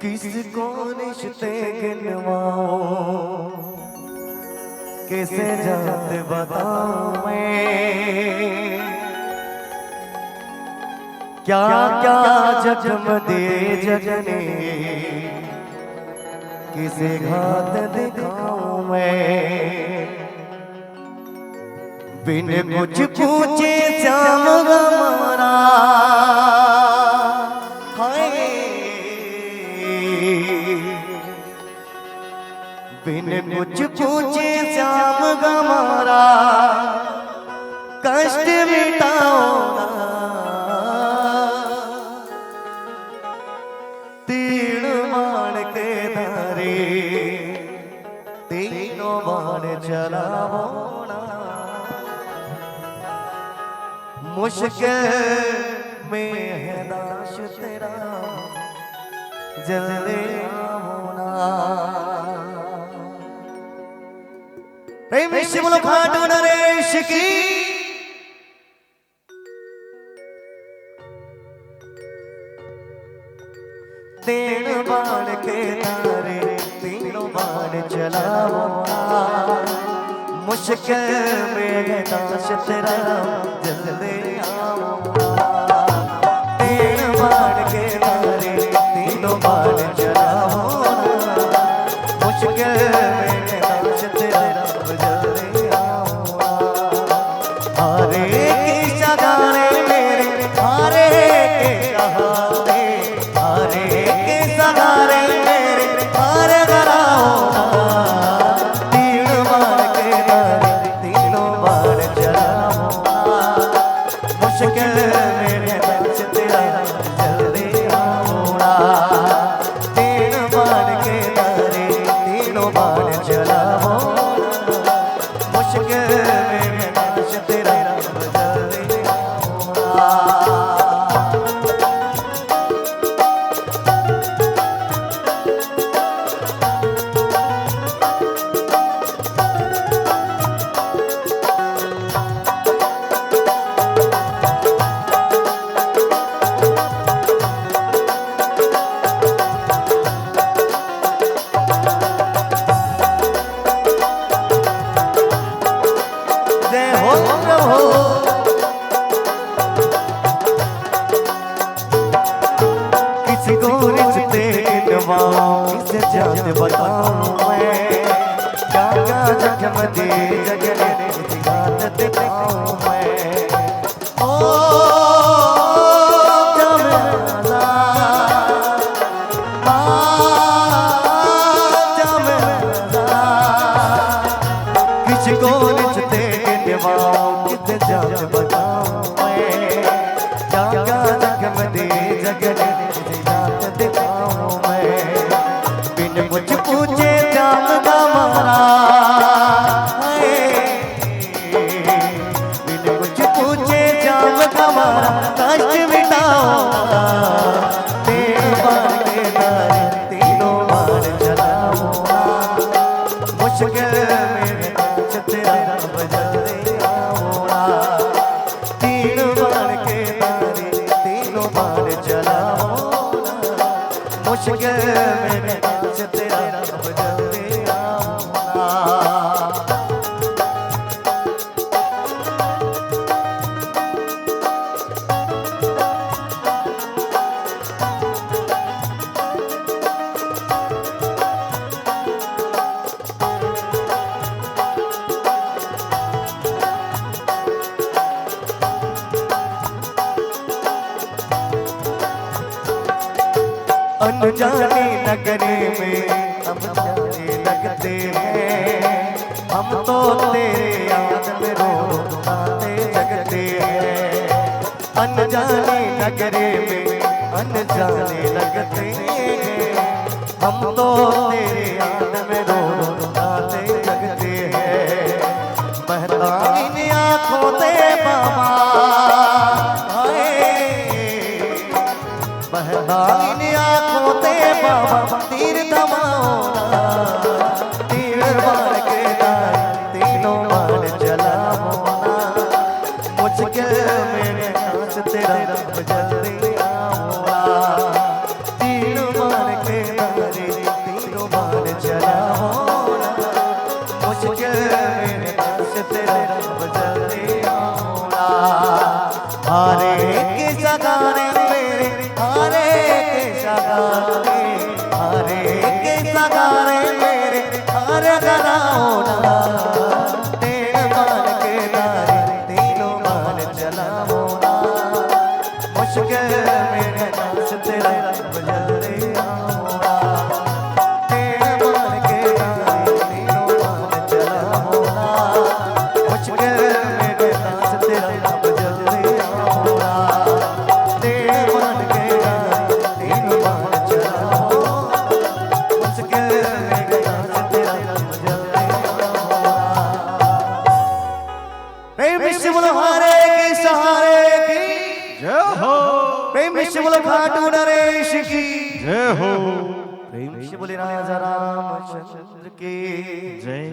किसको रिश्ते गिनवाऊं, कैसे जात बताऊं मैं, क्या क्या जख्म दिए जगने, किसे घात दिखाऊं मैं। बिन कुछ पूछे श्याम हमारा बिन कुछ पूछे श्याम हमारा कष्ट मिटाओ ना। तीन बाण के धारे तीनों बाण चलाओ ना। मुश्किल में है दाश तेरा जल्दी आओ ना। प्रेम शिवलो खाटू नरेश की तीन बाण के तारे तीनों बाण चलाओ ना। मुश्किल में है दाश तेरा जल्दी आओ ना। तीन बाण के तारे तीनों बाण चलाओ ना। मुश्किल में है दाश तेरा जल्दी आओ ना। हारे की सगारे मेरे हारे के सहारे, हारे के सहारे मेरे हारे कराओ ना। तीन बाण के तारे तीनों बाण चलाओ ना। मुश्किल में दाश तेरा जल्दी आओ ना। तीन बाण के तारे तीनों बाण चलाओ ना। मुश्किल में दाश तेरा जल्दी आओ ना। जय हो प्रभु। किसको रिश्ते गिनवाऊं, किसे जात बताऊं मैं, क्या क्या जख्म दे जगने किसी घात दिखाऊं मैं। ओ क्या मेरा क्या मेरा किसको रिश्ते गिनवाऊं, किसे जात बताऊं मैं, क्या क्या जख्म दे जगने किसी घात दिखाऊं मैं। बिन कुछ पूछे श्याम हमारा बिन कुछ पूछे श्याम हमारा कष्ट मिटाओ ना। तीन बाण के तारे तीनों बाण चलाओ ना। मुश्किल में दाश तेरा जल्दी आओ ना। तीन बाण के तारे तीनों बाण चलाओ ना। मुश्किल में दाश तेरा जल्दी आओ ना। अनजाने नगरे में हम जाने लगते हैं, हम तो तेरे याद में रोते जगते हैं। अनजाने नगरे में अनजाने लगते हैं, हम तो तेरे याद में रोते जगते हैं। महतारी आंखों से बाबा महतारी आंखों से बाबा तीर थमाओ ना। तीन बाण के तारे तीनों बाण चलाओ ना। मुश्किल में दाश तेरा जल्दी आओ ना। तीन बाण के मुश्किल मेरे नाच तेरा बजले आऊंगा तेरे मान के नारे तीनों मान चला होना मुश्किल मेरे नाच तेरा बजले आऊंगा तेरे मान के नारे तीनों मान चला होना मुश्किल मेरे नाच तेरा बजले आऊंगा प्रेम से बोलो हारे के सहारे की जय हो। प्रेम से बोलो खाटू नरेश की जय हो। प्रेम से बोले राजा रामचंद्र की जय।